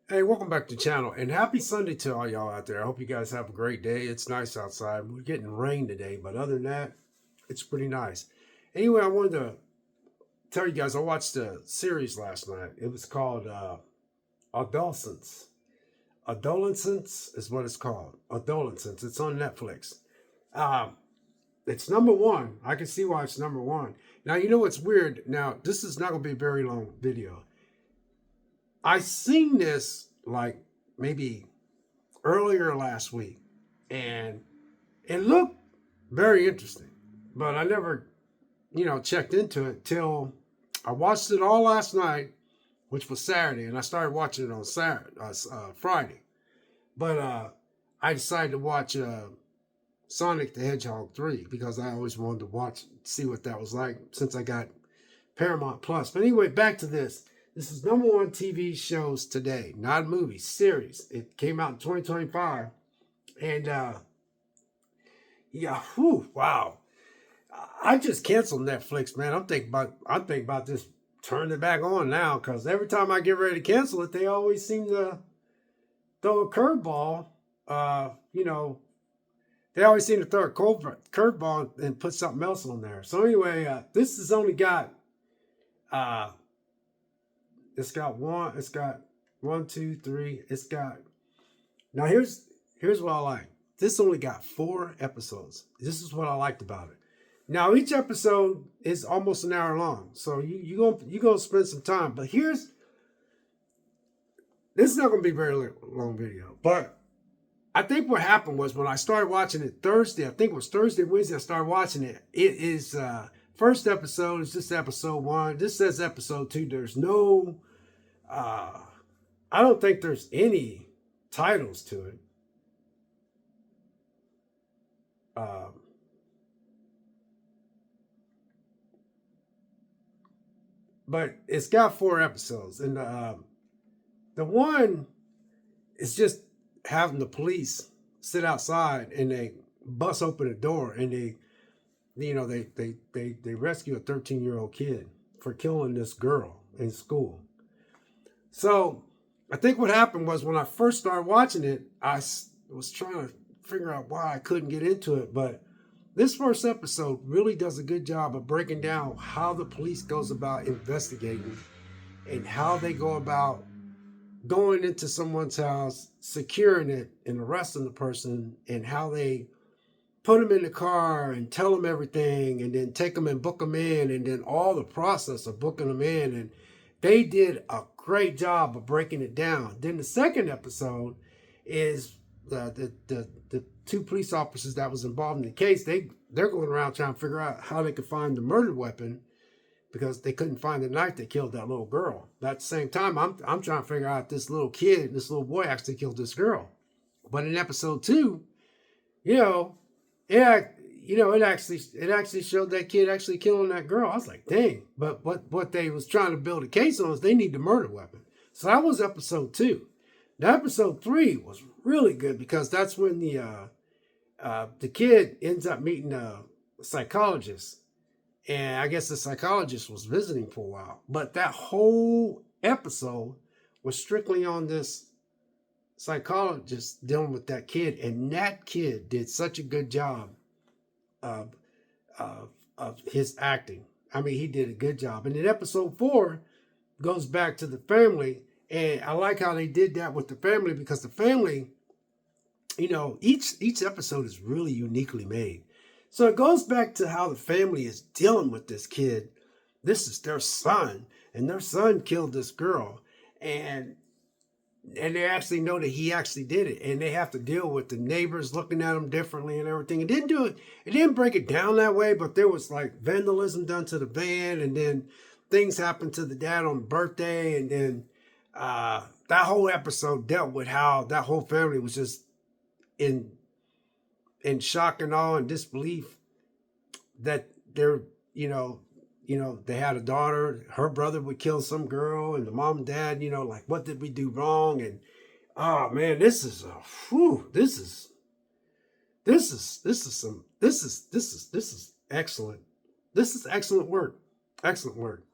Hey, welcome back to the channel and happy Sunday to all y'all out there. I hope you guys have a great day. It's nice outside. We're getting rain today, but other than that, it's pretty nice. Anyway, I wanted to tell you guys I watched a series last night. It was called Adolescence. Adolescence is what it's called. Adolescence. It's on Netflix. Um, it's number one. I can see why it's number one. Now, you know what's weird? Now, this is not going to be a very long video. I seen this like maybe earlier last week, and it looked very interesting, but I never, checked into it till I watched it all last night, which was Saturday, and I started watching it on Friday. But I decided to watch Sonic the Hedgehog 3 because I always wanted to see what that was like since I got Paramount Plus. But anyway, back to this. This is number one TV shows today, not a movie, series. It came out in 2025. And yeah, whew, wow. I just canceled Netflix, man. I'm thinking about just turning it back on now because every time I get ready to cancel it, they always seem to throw a curveball. They always seem to throw a curveball and put something else on there. So anyway, this has only got uh it's got one, two, three. It's got now here's what I like. This only got 4 episodes. This is what I liked about it. Now each episode is almost an hour long, so you gonna spend some time. But this is not gonna be a very long video. But I think what happened was when I started watching it Thursday, I think it was Thursday, Wednesday, I started watching it. It is first episode is just episode 1. This says episode 2. There's no I don't think there's any titles to it. But it's got 4 episodes, and the one is just having the police sit outside and they bust open the door and they rescue a 13-year-old kid for killing this girl in school. So I think what happened was when I first started watching it, I was trying to figure out why I couldn't get into it. But this first episode really does a good job of breaking down how the police goes about investigating and how they go about going into someone's house, securing it and arresting the person, and how they put them in the car and tell them everything and then take them and book them in, and then all the process of booking them in. And they did a great job of breaking it down. Then the second episode is the 2 police officers that was involved in the case. They're going around trying to figure out how they could find the murder weapon because they couldn't find the knife that killed that little girl. At the same time, I'm trying to figure out if this little boy actually killed this girl. But in episode 2, it actually showed that kid actually killing that girl. I was like, dang. But what they was trying to build a case on is they need the murder weapon. So that was episode 2. Now episode 3 was really good because that's when the kid ends up meeting a psychologist. And I guess the psychologist was visiting for a while. But that whole episode was strictly on this psychologist dealing with that kid. And that kid did such a good job of, of his acting. I mean, he did a good job. And then episode 4 goes back to the family. And I like how they did that with the family because the family, each episode is really uniquely made. So it goes back to how the family is dealing with this kid. This is their son, and their son killed this girl. And they actually know that he actually did it. And they have to deal with the neighbors looking at him differently and everything. It didn't break it down that way, but there was like vandalism done to the van, and then things happened to the dad on the birthday, and then that whole episode dealt with how that whole family was just in shock and awe and disbelief that they're, they had a daughter, her brother would kill some girl, and the mom and dad, like, what did we do wrong? And oh man, this is excellent. This is excellent work. Excellent work.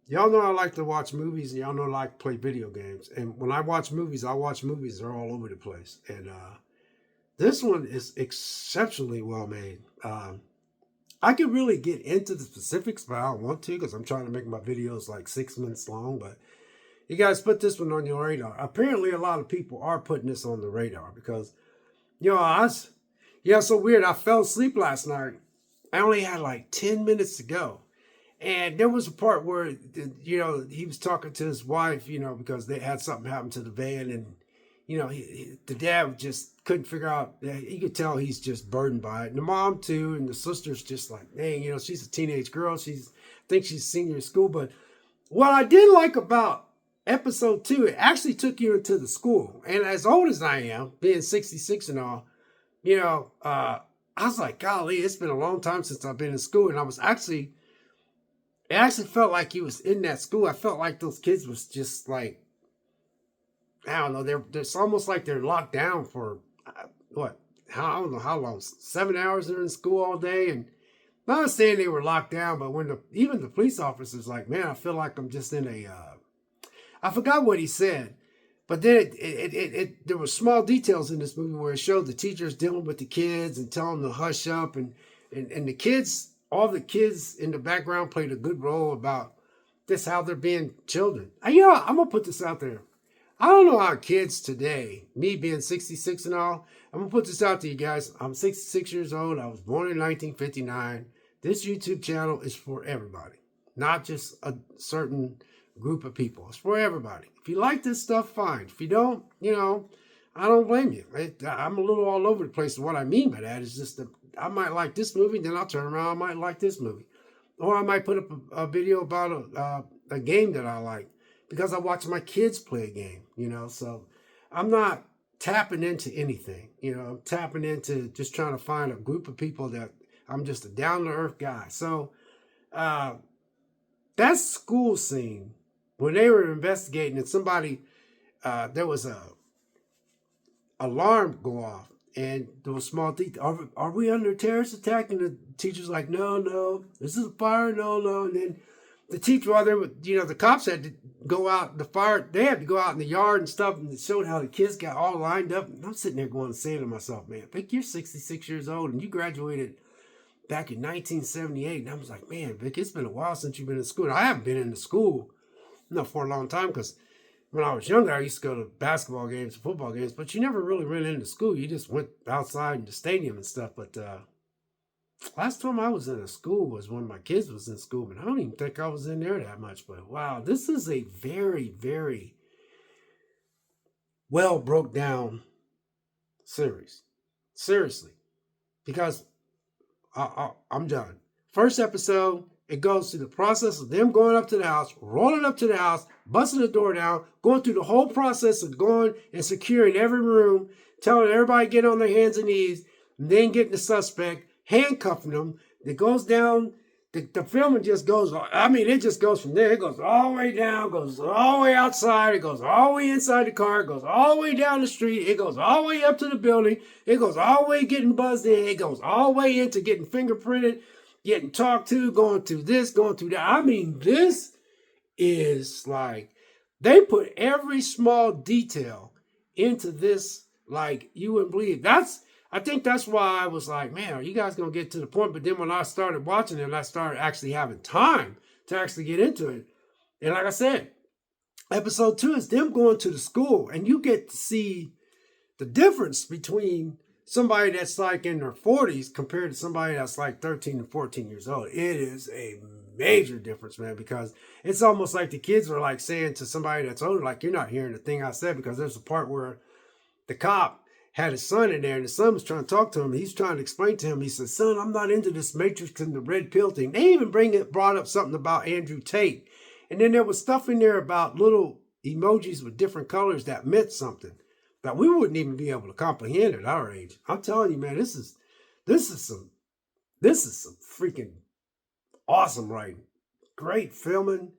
Y'all know I like to watch movies, and y'all know I like to play video games. And when I watch movies, they're all over the place. And this one is exceptionally well made. I could really get into the specifics, but I don't want to because I'm trying to make my videos like 6 minutes long. But you guys put this one on your radar. Apparently, a lot of people are putting this on the radar because, so weird. I fell asleep last night. I only had like 10 minutes to go. And there was a part where, he was talking to his wife, because they had something happen to the van. And, the dad just couldn't figure out. You could tell he's just burdened by it. And the mom, too. And the sister's just like, dang, she's a teenage girl. I think she's a senior in school. But what I did like about episode 2, it actually took you into the school. And as old as I am, being 66 and all, I was like, golly, it's been a long time since I've been in school. And it actually felt like he was in that school. I felt like those kids was just like, I don't know, it's almost like they're locked down for, what, I don't know how long, 7 hours they're in school all day. And I'm not saying they were locked down, but when even the police officer's like, man, I feel like I'm just in I forgot what he said. But then there were small details in this movie where it showed the teachers dealing with the kids and telling them to hush up. And the kids, all the kids in the background played a good role about this, how they're being children. I'm going to put this out there. I don't know how kids today, me being 66 and all, I'm going to put this out to you guys. I'm 66 years old. I was born in 1959. This YouTube channel is for everybody, not just a certain group of people. It's for everybody. If you like this stuff, fine. If you don't, I don't blame you. I'm a little all over the place. What I mean by that is just that I might like this movie, then I'll turn around, I might like this movie. Or I might put up a video about a game that I like because I watch my kids play a game, So I'm not tapping into anything, I'm tapping into just trying to find a group of people that I'm just a down-to-earth guy. So that school scene, when they were investigating and somebody, there was a alarm go off and there was small detail. Are we under terrorist attack? And the teacher's like, no, this is a fire, no. And then the teacher, while they were, the cops had to go out, they had to go out in the yard and stuff, and it showed how the kids got all lined up. And I'm sitting there saying to myself, man, I think you're 66 years old and you graduated back in 1978. And I was like, man, Vic, it's been a while since you've been in school. And I haven't been in the school for a long time because when I was younger, I used to go to basketball games, football games, but you never really went into school. You just went outside in the stadium and stuff. But last time I was in a school was when my kids was in school, but I don't even think I was in there that much. But wow, this is a very, very well broke down series. Seriously. Because I'm done. First episode, it goes through the process of them going up to the house, rolling up to the house, busting the door down, going through the whole process of going and securing every room, telling everybody to get on their hands and knees, and then getting the suspect, handcuffing them. It goes down. The filming just goes, it just goes from there. It goes all the way down, goes all the way outside. It goes all the way inside the car. It goes all the way down the street. It goes all the way up to the building. It goes all the way getting buzzed in. It goes all the way into getting fingerprinted, getting talked to, going through this, going through that. This is like, they put every small detail into this like you wouldn't believe. I think that's why I was like, man, are you guys going to get to the point? But then when I started watching it, I started actually having time to actually get into it. And like I said, episode 2 is them going to the school, and you get to see the difference between somebody that's like in their 40s compared to somebody that's like 13 and 14 years old. It is a major difference, man, because it's almost like the kids are like saying to somebody that's older, like, you're not hearing the thing I said, because there's a part where the cop had his son in there, and the son was trying to talk to him. He's trying to explain to him. He said, son, I'm not into this Matrix and the red pill thing. They even brought up something about Andrew Tate. And then there was stuff in there about little emojis with different colors that meant something that we wouldn't even be able to comprehend at our age. I'm telling you, man, this is some freaking awesome writing. Great filming.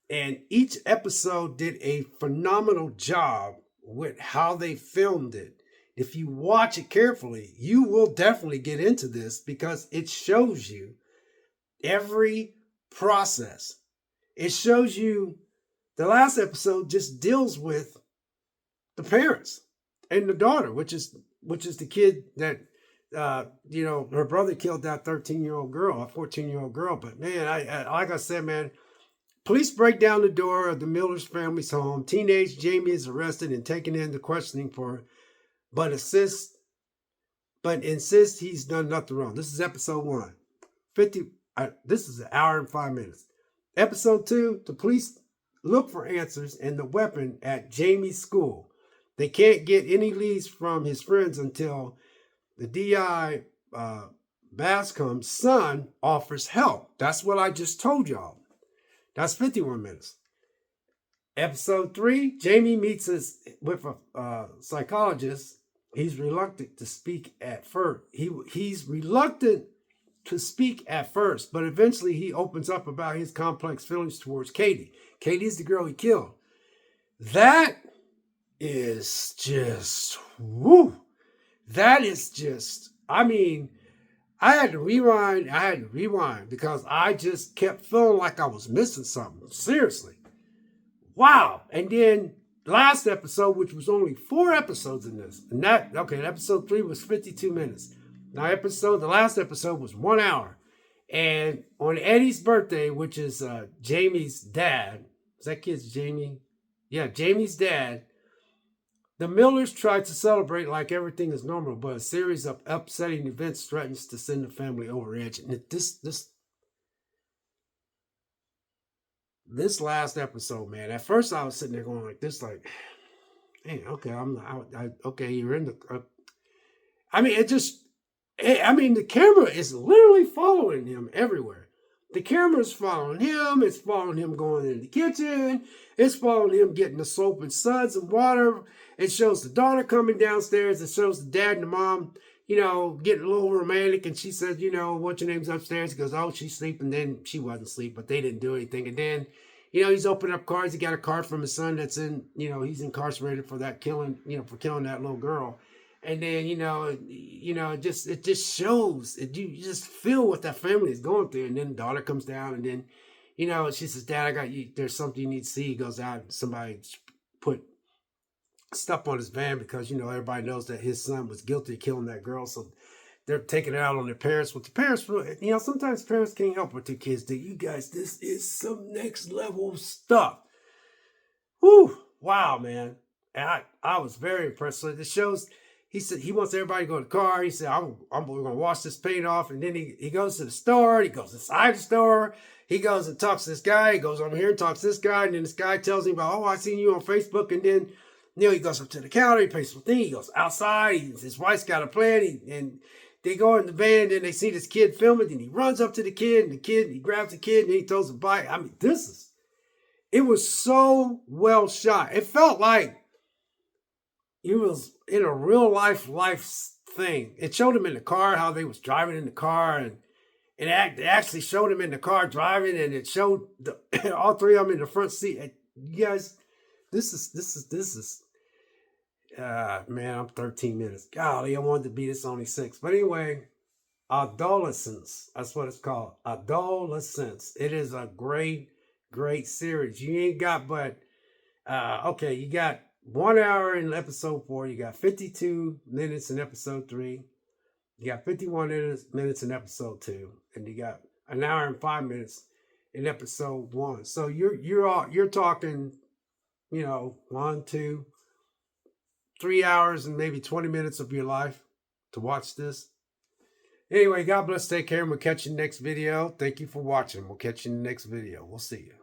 And each episode did a phenomenal job with how they filmed it. If you watch it carefully, you will definitely get into this because it shows you every process. it shows you the last episode just deals with the parents and the daughter, which is the kid that her brother killed that 13-year-old girl, a 14-year-old girl. But man, I like I said, man, police break down the door of the Miller's family's home. Teenage Jamie is arrested and taken into questioning but insists he's done nothing wrong. This is episode 1. This is an hour and 5 minutes. Episode 2, the police look for answers and the weapon at Jamie's school. They can't get any leads from his friends until the DI Bascom's son offers help. That's what I just told y'all. That's 51 minutes. Episode 3, Jamie meets with a psychologist. He's reluctant to speak at first. He's reluctant to speak at first, but eventually he opens up about his complex feelings towards Katie. Katie's the girl he killed. That is just, woo. That is just, I mean, I had to rewind because I just kept feeling like I was missing something. Seriously. Wow. And then last episode, which was only 4 episodes in this, and episode 3 was 52 minutes. Now the last episode was 1 hour. And on Eddie's birthday, which is Jamie's dad, is that kid's Jamie? Yeah, Jamie's dad. The Millers tried to celebrate like everything is normal, but a series of upsetting events threatens to send the family over edge. And this last episode, man, at first I was sitting there going like this, like, hey, okay, okay, you're in the. The camera is literally following him everywhere. The camera's following him. It's following him going into the kitchen. It's following him getting the soap and suds and water. It shows the daughter coming downstairs. It shows the dad and the mom, getting a little romantic. And she says, what's your name's upstairs? He goes, oh, she's sleeping. Then she wasn't asleep, but they didn't do anything. And then, he's opening up cards. He got a card from his son that's he's incarcerated for that killing, for killing that little girl. And then, it just shows, you just feel what that family is going through. And then the daughter comes down and then, she says, Dad, there's something you need to see. He goes out and somebody put stuff on his van because, everybody knows that his son was guilty of killing that girl. So they're taking it out on their parents. With the parents, sometimes parents can't help what their kids do. You guys, this is some next level stuff. Whew, wow, man. And I was very impressed. So it shows. He said he wants everybody to go to the car. He said, we're going to wash this paint off. And then he goes to the store. He goes inside the store. He goes and talks to this guy. He goes over here and talks to this guy. And then this guy tells him about, I seen you on Facebook. And then, he goes up to the counter. He pays for the thing. He goes outside. His wife's got a plan. And they go in the van. And then they see this kid filming. And he runs up to the kid. And he grabs the kid. And he throws a bite. It was so well shot. It felt like he was in a real life thing. It showed him in the car, how they was driving in the car, and it actually showed him in the car driving, and it showed all 3 of them in the front seat. And you guys, this is man, I'm 13 minutes. Golly, I wanted to be this only 6. But anyway, Adolescence. That's what it's called. Adolescence. It is a great, great series. You ain't got but you got 1 hour in episode 4. You got 52 minutes in episode 3. You got 51 minutes in episode 2, and you got an hour and 5 minutes in episode 1. So you're talking, 1, 2, 3 hours and maybe 20 minutes of your life to watch this. Anyway, God bless. Take care, and we'll catch you in the next video. Thank you for watching. We'll catch you in the next video. We'll see you.